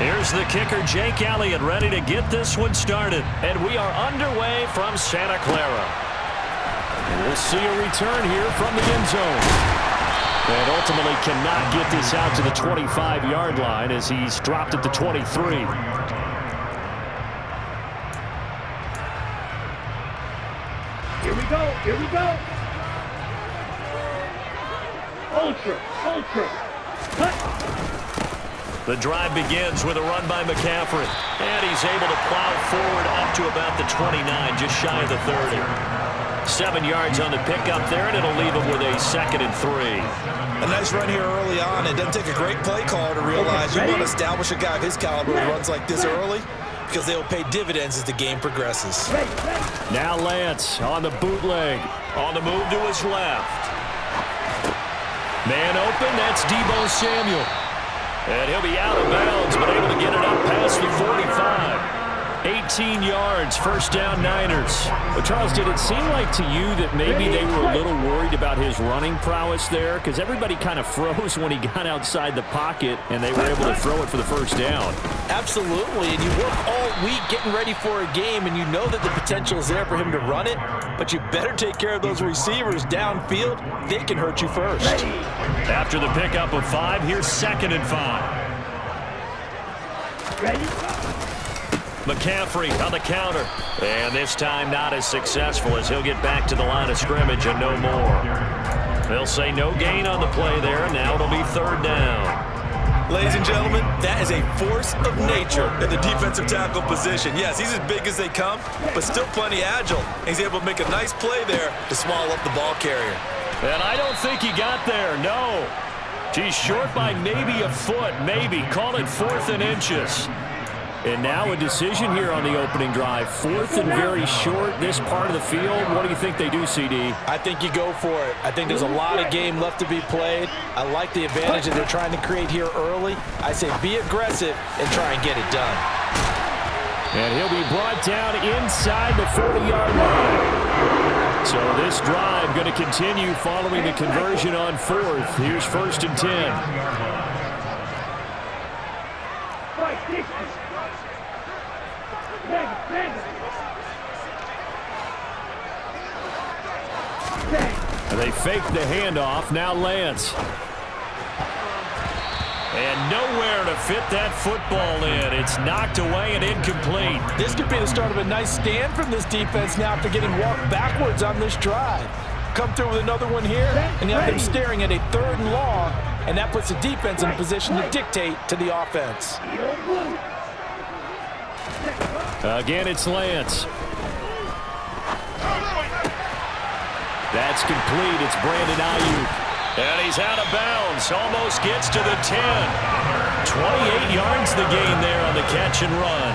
Here's the kicker, Jake Elliott, ready to get this one started. And we are underway from Santa Clara. We'll see a return here from the end zone. And ultimately cannot get this out to the 25-yard line as he's dropped at the 23. Here we go, here we go. Ultra, cut. The drive begins with a run by McCaffrey. And he's able to plow forward up to about the 29, just shy of the 30. 7 yards on the pickup there, and it'll leave him with a 2nd and 3. A nice run here early on. It doesn't take a great play caller to realize you want to establish a guy of his caliber who runs like this early because they'll pay dividends as the game progresses. Now Lance on the bootleg. On the move to his left. Man open, that's Deebo Samuel. And he'll be out of bounds, but able to get it up past the 45. 18 yards, first down Niners. But Charles, did it seem like to you that maybe they were a little worried about his running prowess there? Because everybody kind of froze when he got outside the pocket, and they were able to throw it for the first down. Absolutely, and you work all week getting ready for a game, and you know that the potential is there for him to run it, but you better take care of those receivers downfield. They can hurt you first. After the pickup of 5, here's 2nd and 5. McCaffrey on the counter. And this time not as successful as he'll get back to the line of scrimmage and no more. They'll say no gain on the play there. Now it'll be 3rd down. Ladies and gentlemen, that is a force of nature in the defensive tackle position. Yes, he's as big as they come, but still plenty agile. He's able to make a nice play there to swallow up the ball carrier. And I don't think he got there, no. He's short by maybe a foot, maybe. Call it 4th and inches. And now a decision here on the opening drive. 4th and very short, this part of the field. What do you think they do, CD? I think you go for it. I think there's a lot of game left to be played. I like the advantage that they're trying to create here early. I say be aggressive and try and get it done. And he'll be brought down inside the 40-yard line. So this drive going to continue following the conversion on 4th. Here's 1st and 10. They fake the handoff. Now Lance. And nowhere to fit that football in. It's knocked away and incomplete. This could be the start of a nice stand from this defense now after getting walked backwards on this drive. Come through with another one here, and you have them staring at a 3rd and long, and that puts the defense in a position to dictate to the offense. Again, it's Lance. That's complete. It's Brandon Ayuk. And he's out of bounds. Almost gets to the 10. 28 yards the gain there on the catch and run.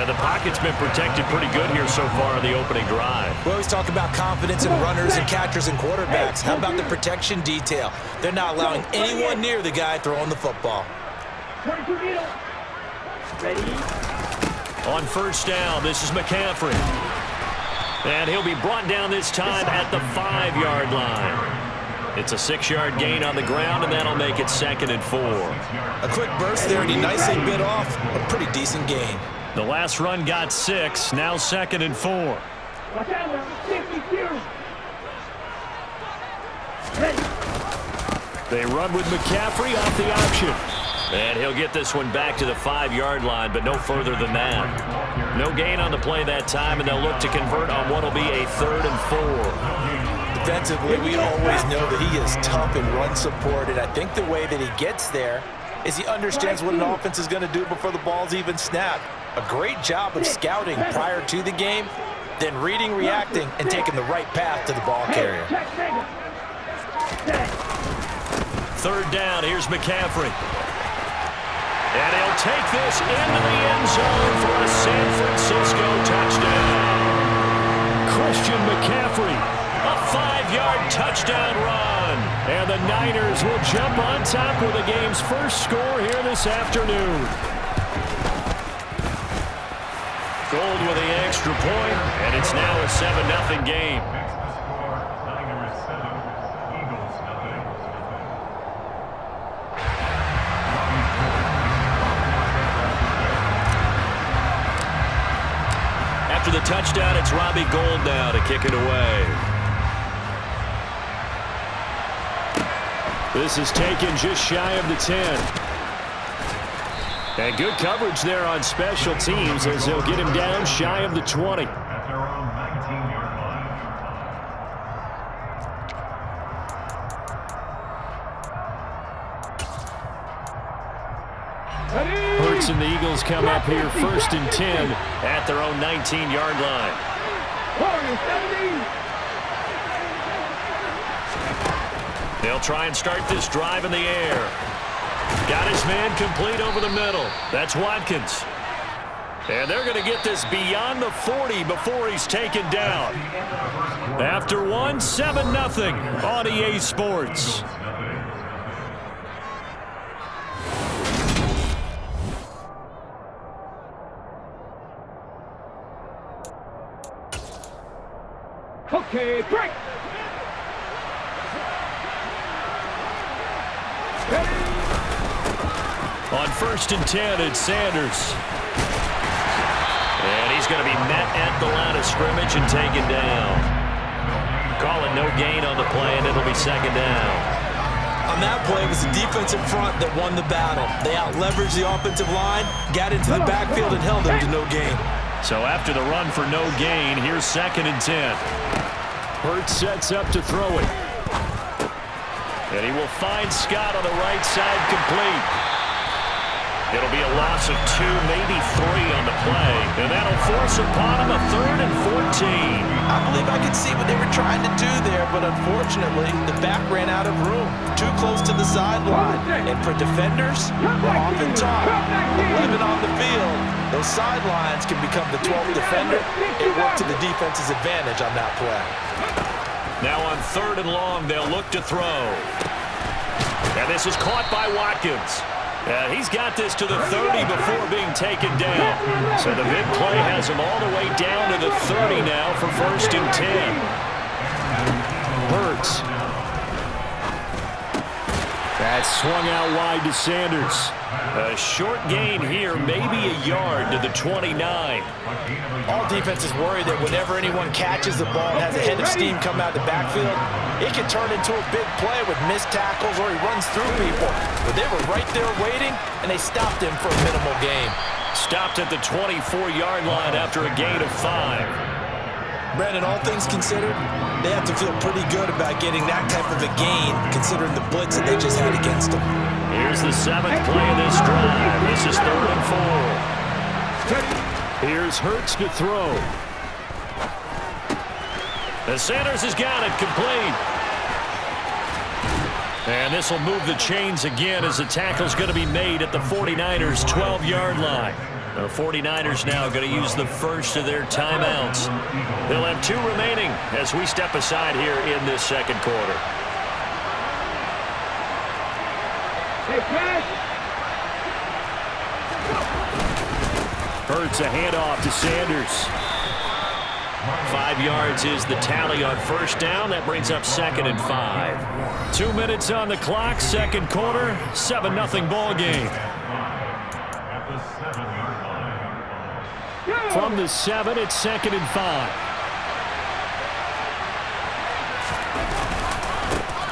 And the pocket's been protected pretty good here so far in the opening drive. We always talk about confidence in runners and catchers and quarterbacks. How about the protection detail? They're not allowing anyone near the guy throwing the football. On 1st down, this is McCaffrey. And he'll be brought down this time at the 5-yard line. It's a 6-yard gain on the ground, and that'll make it 2nd and 4. A quick burst there, and he nicely bit off a pretty decent gain. The last run got 6, now 2nd and 4. They run with McCaffrey off the option. And he'll get this one back to the 5-yard line, but no further than that. No gain on the play that time, and they'll look to convert on what will be a 3rd and 4. Defensively, we always know that he is tough in run support, and I think the way that he gets there is he understands what an offense is going to do before the ball's even snapped. A great job of scouting prior to the game, then reading, reacting, and taking the right path to the ball carrier. 3rd down, here's McCaffrey. And he'll take this into the end zone for a San Francisco touchdown. Christian McCaffrey. A 5-yard touchdown run. And the Niners will jump on top with the game's first score here this afternoon. Gold with the extra point, and it's now a 7-0 game. After the touchdown, it's Robbie Gould now to kick it away. This is taken just shy of the 10. And good coverage there on special teams as they'll get him down shy of the 20. At their own 19-yard line. Hurts and the Eagles come up here 1st and 10 at their own 19-yard line. They'll try and start this drive in the air. Got his man complete over the middle. That's Watkins. And they're going to get this beyond the 40 before he's taken down. After one, 7-0 on EA Sports. Okay, break. On 1st and 10, it's Sanders. And he's going to be met at the line of scrimmage and taken down. Calling no gain on the play, and it'll be 2nd down. On that play, it was the defensive front that won the battle. They out-leveraged the offensive line, got into the backfield, and held them to no gain. So after the run for no gain, here's 2nd and 10. Hurts sets up to throw it. And he will find Scott on the right side complete. It'll be a loss of 2, maybe 3 on the play. And that'll force upon him a 3rd and 14. I believe I could see what they were trying to do there, but unfortunately, the back ran out of room. Too close to the sideline. And for defenders, we're often taught 11 on the field. Those sidelines can become the 12th defender. It worked to the defense's advantage on that play. Now on 3rd and long, they'll look to throw. And this is caught by Watkins. He's got this to the 30 before being taken down. So the big play has him all the way down to the 30 now for 1st and 10. Hurts. That's swung out wide to Sanders. A short gain here, maybe a yard to the 29. All defenses worry that whenever anyone catches the ball and has a head of steam come out of the backfield, it can turn into a big play with missed tackles or he runs through people. But they were right there waiting, and they stopped him for a minimal gain. Stopped at the 24-yard line after a gain of 5. Brandon, all things considered, they have to feel pretty good about getting that type of a gain, considering the blitz that they just had against them. Here's the 7th play of this drive. This is 3rd and 4. Here's Hurts to throw. And Sanders has got it complete. And this will move the chains again as the tackle's going to be made at the 49ers' 12-yard line. The 49ers now going to use the first of their timeouts. They'll have 2 remaining as we step aside here in this 2nd quarter. Hurts a handoff to Sanders. 5 yards is the tally on 1st down. That brings up 2nd and 5. 2 minutes on the clock, 2nd quarter, 7-0 ball game. At the 7-yard line. From the 7, it's 2nd and 5.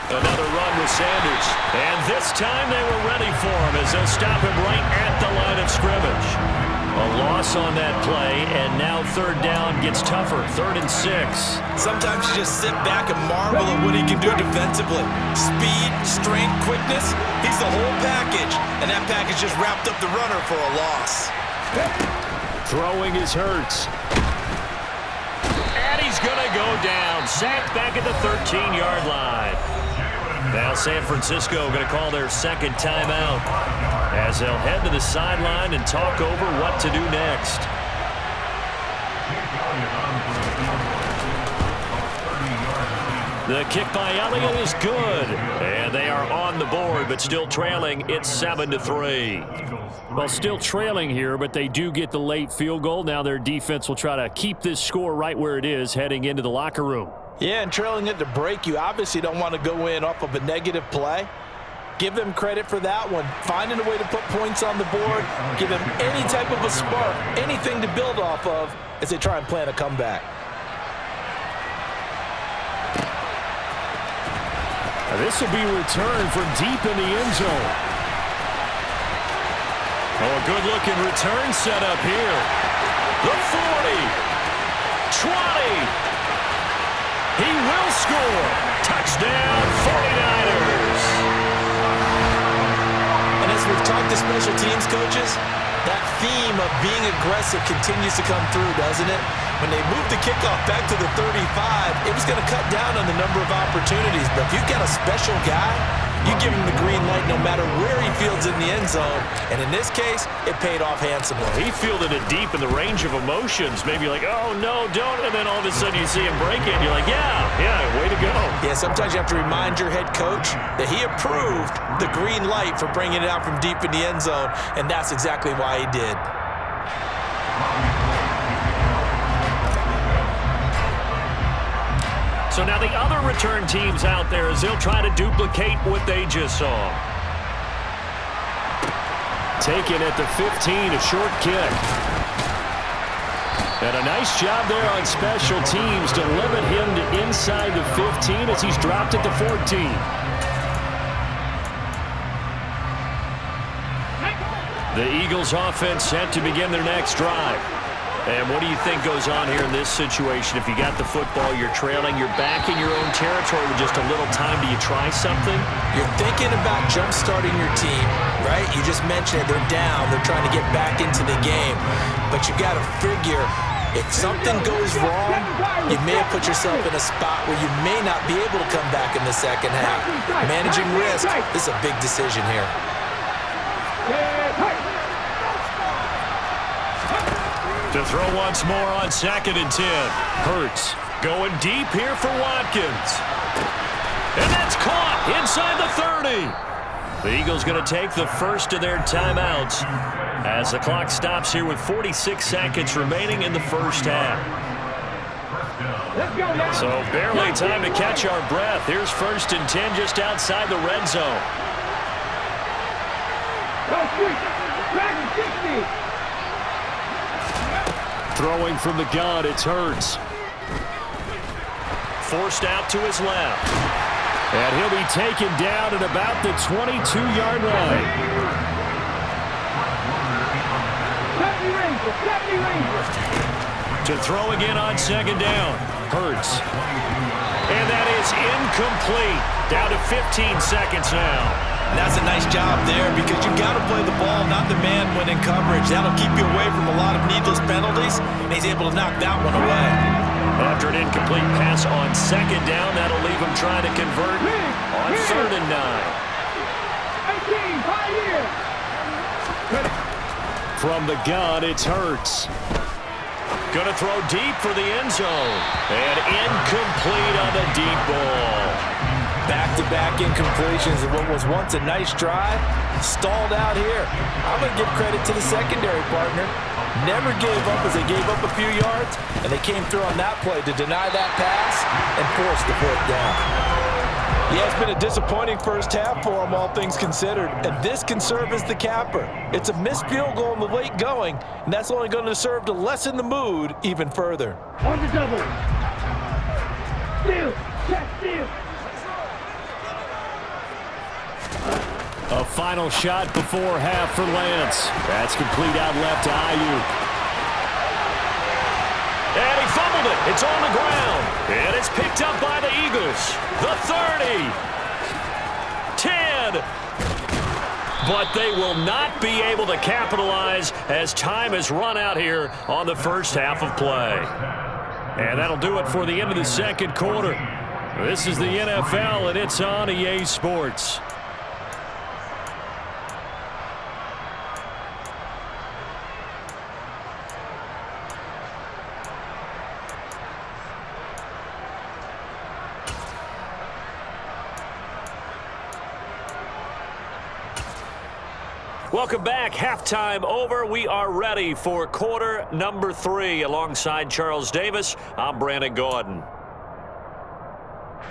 Another run with Sanders. And this time they were ready for him as they'll stop him right at the line of scrimmage. A loss on that play, and now 3rd down gets tougher. 3rd and 6. Sometimes you just sit back and marvel at what he can do defensively. Speed, strength, quickness, he's the whole package. And that package just wrapped up the runner for a loss. Throwing is Hurts. And he's going to go down. Sacked back at the 13-yard line. Now San Francisco going to call their 2nd timeout as they'll head to the sideline and talk over what to do next. The kick by Elliott is good. And they are on the board, but still trailing. It's 7-3. Well, still trailing here, but they do get the late field goal. Now their defense will try to keep this score right where it is heading into the locker room. Yeah, and trailing it to break, you obviously don't want to go in off of a negative play. Give them credit for that one. Finding a way to put points on the board, give them any type of a spark, anything to build off of as they try and plan a comeback. This will be returned from deep in the end zone. Oh, a good-looking return set up here. The 40. 20. He will score. Touchdown, 49ers. And as we've talked to special teams coaches, that theme of being aggressive continues to come through, doesn't it? When they moved the kickoff back to the 35, it was going to cut down on the number of opportunities. But if you've got a special guy, you give him the green light no matter where he fields in the end zone. And in this case, it paid off handsomely. He fielded it deep in the range of emotions. Maybe like, oh, no, don't. And then all of a sudden you see him break it. And you're like, yeah, way to go. Yeah, sometimes you have to remind your head coach that he approved the green light for bringing it out from deep in the end zone. And that's exactly why he did. So now the other return teams out there as they'll try to duplicate what they just saw. Taken at the 15, a short kick. And a nice job there on special teams to limit him to inside the 15 as he's dropped at the 14. The Eagles offense set to begin their next drive. And what do you think goes on here in this situation? If you got the football, you're trailing, you're back in your own territory with just a little time. Do you try something? You're thinking about jump-starting your team, right? You just mentioned it. They're down. They're trying to get back into the game. But you got to figure, if something goes wrong, you may have put yourself in a spot where you may not be able to come back in the second half. Managing risk, this is a big decision here. To throw once more on 2nd and 10. Hurts going deep here for Watkins. And that's caught inside the 30. The Eagles going to take the first of their timeouts as the clock stops here with 46 seconds remaining in the first half. So barely time to catch our breath. Here's 1st and 10 just outside the red zone. Throwing from the gun, it's Hurts. Forced out to his left. And he'll be taken down at about the 22-yard line. To throw again on 2nd down. Hurts. And that is incomplete. Down to 15 seconds now. And that's a nice job there because you've got to play the ball, not the man when in coverage. That'll keep you away from a lot of needless penalties, and he's able to knock that one away. After an incomplete pass on 2nd down, that'll leave him trying to convert on 3rd and 9. From the gun, it's Hurts. Going to throw deep for the end zone. And incomplete on the deep ball. Back-to-back incompletions of what was once a nice drive, stalled out here. I'm going to give credit to the secondary partner. Never gave up as they gave up a few yards, and they came through on that play to deny that pass and force the 4th down. Yeah, it's been a disappointing first half for them, all things considered, and this can serve as the capper. It's a missed field goal in the late going, and that's only going to serve to lessen the mood even further. On the double. Steal. Check, steal. A final shot before half for Lance. That's complete out left to Ayuk. And he fumbled it. It's on the ground. And it's picked up by the Eagles. The 30. 10. But they will not be able to capitalize as time has run out here on the first half of play. And that'll do it for the end of the second quarter. This is the NFL, and it's on EA Sports. Welcome back. Halftime over. We are ready for quarter number 3. Alongside Charles Davis, I'm Brandon Gordon.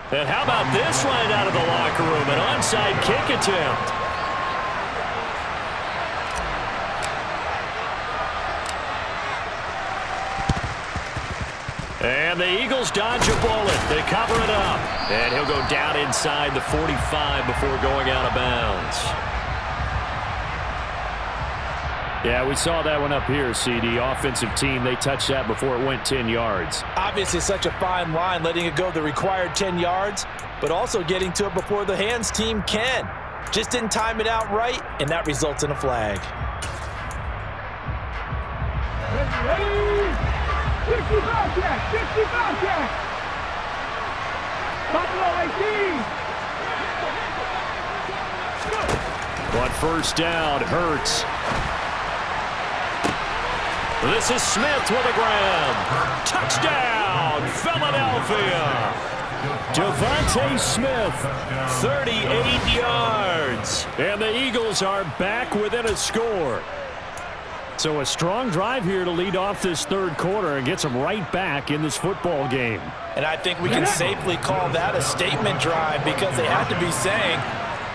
And how about this line out of the locker room? An onside kick attempt. And the Eagles dodge a bullet. They cover it up. And he'll go down inside the 45 before going out of bounds. Yeah, we saw that one up here, CD. Offensive team, they touched that before it went 10 yards. Obviously such a fine line, letting it go the required 10 yards, but also getting to it before the hands team can. Just didn't time it out right, and that results in a flag. 55 jack! 55 jack! Buffalo 18! But first down, Hurts. This is Smith with a grab. Touchdown, Philadelphia. Devontae Smith, 38 yards. and the Eagles are back within a score. So a strong drive here to lead off this third quarter and gets them right back in this football game. And I think we can safely call that a statement drive because they had to be saying,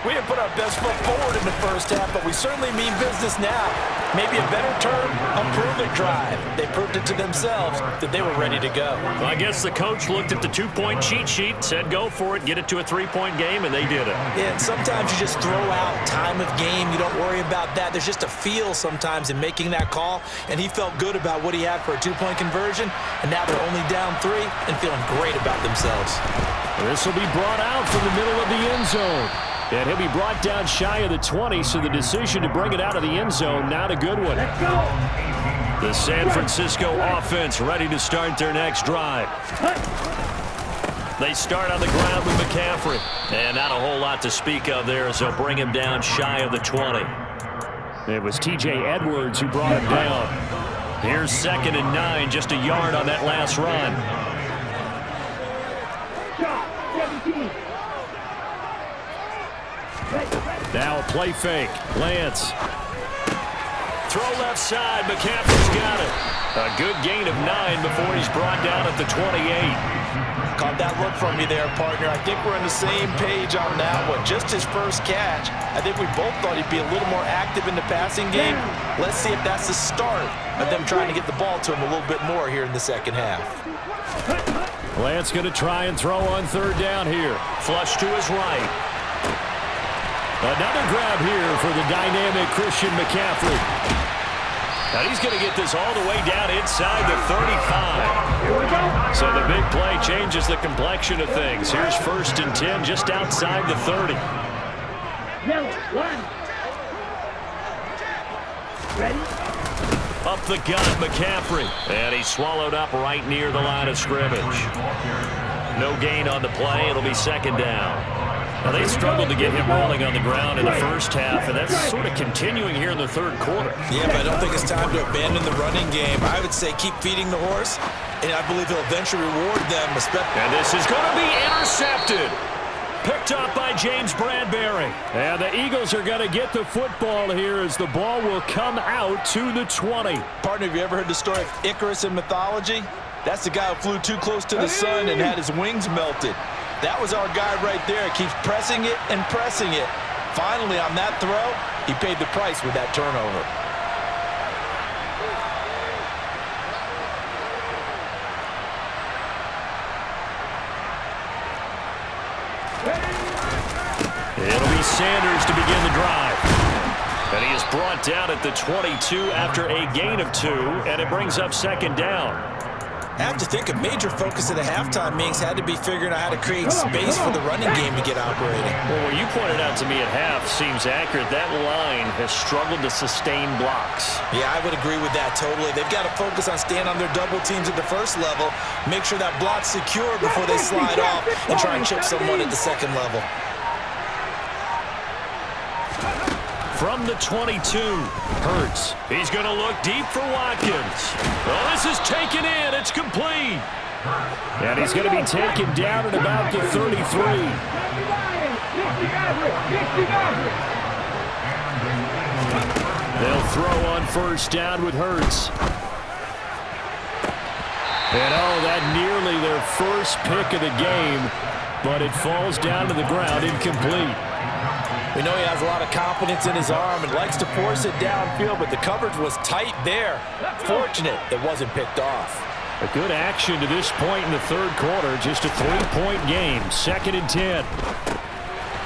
we didn't put our best foot forward in the first half, but we certainly mean business now. Maybe a better term, a prove-it drive. They proved it to themselves that they were ready to go. Well, I guess the coach looked at the two-point cheat sheet, said go for it, get it to a three-point game, and they did it. Yeah, and sometimes you just throw out time of game. You don't worry about that. There's just a feel sometimes in making that call, and he felt good about what he had for a two-point conversion, and now they're only down 3 and feeling great about themselves. This will be brought out from the middle of the end zone. And he'll be brought down shy of the 20, so the decision to bring it out of the end zone, not a good one. Let's go! The San Francisco offense ready to start their next drive. They start on the ground with McCaffrey. And not a whole lot to speak of there as they'll bring him down shy of the 20. It was T.J. Edwards who brought him down. Here's 2nd and 9, just a yard on that last run. Shot! 17! Now a play fake. Lance. Throw left side. McCaffrey's got it. A good gain of 9 before he's brought down at the 28. Caught that look from you there, partner. I think we're on the same page on that one. Just his first catch. I think we both thought he'd be a little more active in the passing game. Let's see if that's the start of them trying to get the ball to him a little bit more here in the second half. Lance going to try and throw on third down here. Flush to his right. Another grab here for the dynamic Christian McCaffrey. Now he's going to get this all the way down inside the 35. So the big play changes the complexion of things. Here's 1st and 10 just outside the 30. Yellow, 1. Ready? Up the gut, McCaffrey. And he's swallowed up right near the line of scrimmage. No gain on the play. It'll be 2nd down. Now, they struggled to get him rolling on the ground in the first half, and that's sort of continuing here in the third quarter. Yeah, but I don't think it's time to abandon the running game. I would say keep feeding the horse, and I believe he'll eventually reward them. And this is going to be intercepted. Picked up by James Bradbury. And the Eagles are going to get the football here as the ball will come out to the 20. Partner, have you ever heard the story of Qtrs in mythology? That's the guy who flew too close to the sun and had his wings melted. That was our guy right there. Keeps pressing it and pressing it. Finally, on that throw, he paid the price with that turnover. It'll be Sanders to begin the drive. And he is brought down at the 22 after a gain of 2, and it brings up 2nd down. I have to think a major focus of the halftime meetings had to be figuring out how to create space for the running game to get operating. Well, what you pointed out to me at half seems accurate. That line has struggled to sustain blocks. Yeah, I would agree with that totally. They've got to focus on staying on their double teams at the first level, make sure that block's secure before they slide off and try and chip someone at the second level. From the 22, Hurts. He's going to look deep for Watkins. Oh, this is taken in. It's complete. And he's going to be taken down at about the 33. They'll throw on first down with Hurts. And oh, that nearly their first pick of the game. but it falls down to the ground incomplete. We know he has a lot of confidence in his arm and likes to force it downfield, but the coverage was tight there. Fortunate it wasn't picked off. A good action to this point in the third quarter. Just a 3-point game. 2nd and 10.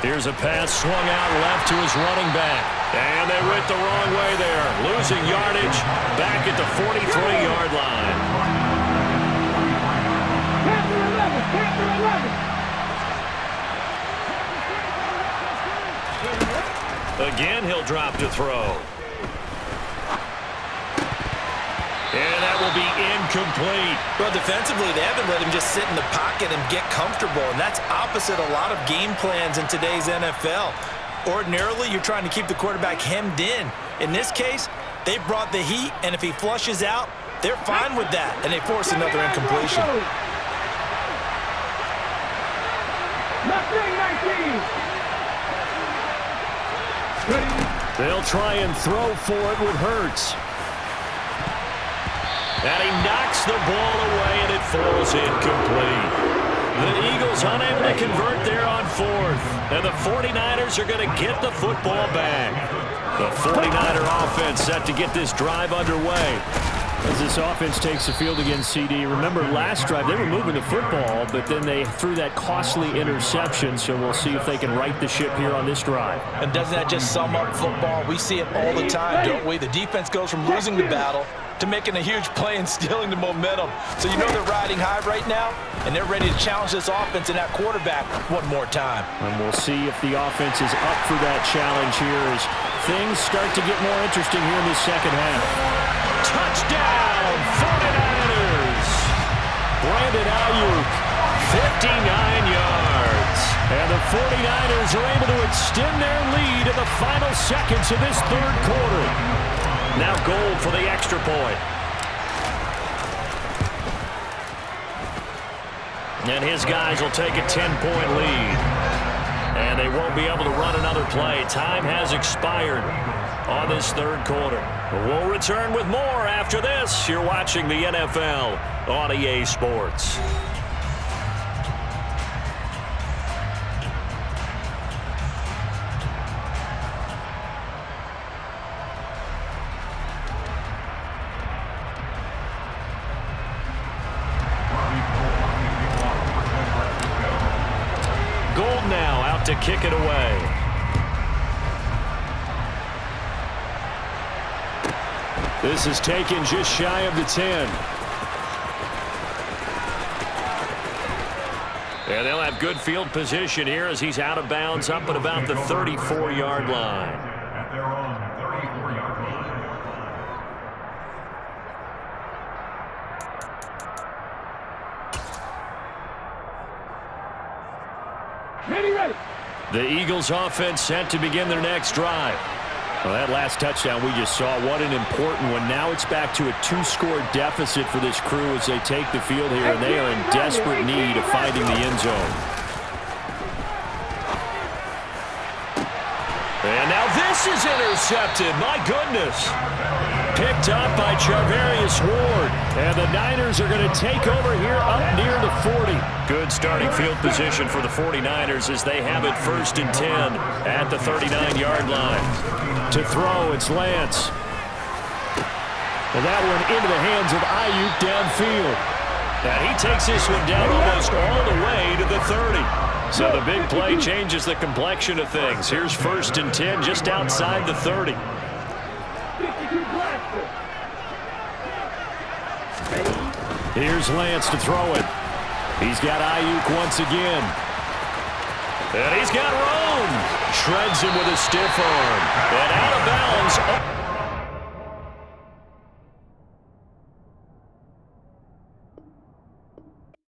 Here's a pass swung out left to his running back. And they went the wrong way there. Losing yardage back at the 43-yard line. Panther 11. Again, he'll drop to throw. And that will be incomplete. Well, defensively, they haven't let him just sit in the pocket and get comfortable, and that's opposite a lot of game plans in today's NFL. Ordinarily, you're trying to keep the quarterback hemmed in. In this case, they brought the heat, and if he flushes out, they're fine with that, and they force another incompletion. They'll try and throw for it with Hurts. And he knocks the ball away, and it falls incomplete. The Eagles unable to convert there on 4th. And the 49ers are going to get the football back. The 49er offense set to get this drive underway. As this offense takes the field against CD, remember last drive they were moving the football, but then they threw that costly interception, so we'll see if they can right the ship here on this drive. And doesn't that just sum up football? We see it all the time, don't we? The defense goes from losing the battle to making a huge play and stealing the momentum. So you know they're riding high right now, and they're ready to challenge this offense and that quarterback one more time. And we'll see if the offense is up for that challenge here as things start to get more interesting here in the second half. Touchdown, 49ers! Brandon Ayuk, 59 yards. And the 49ers are able to extend their lead in the final seconds of this third quarter. Now Gold for the extra point. And his guys will take a 10-point lead. And they won't be able to run another play. Time has expired on this third quarter. We'll return with more after this. You're watching the NFL on EA Sports. Gold now out to kick it away. This is taken just shy of the 10. And they'll have good field position here as he's out of bounds up at about the 34-yard line. At their own 34-yard line. Ready. The Eagles offense set to begin their next drive. Well, that last touchdown we just saw, what an important one. Now it's back to a 2-score deficit for this crew as they take the field here, and they are in desperate need of finding the end zone. And now this is intercepted. My goodness. Picked up by Charvarius Ward. And the Niners are going to take over here up near the 40. Good starting field position for the 49ers as they have it 1st and 10 at the 39-yard line. To throw, it's Lance. And that one into the hands of Ayuk downfield. And he takes this one down almost all the way to the 30. So the big play changes the complexion of things. Here's 1st and 10 just outside the 30. Here's Lance to throw it. He's got Ayuk once again. And he's got Rome. Shreds him with a stiff arm. And out of bounds.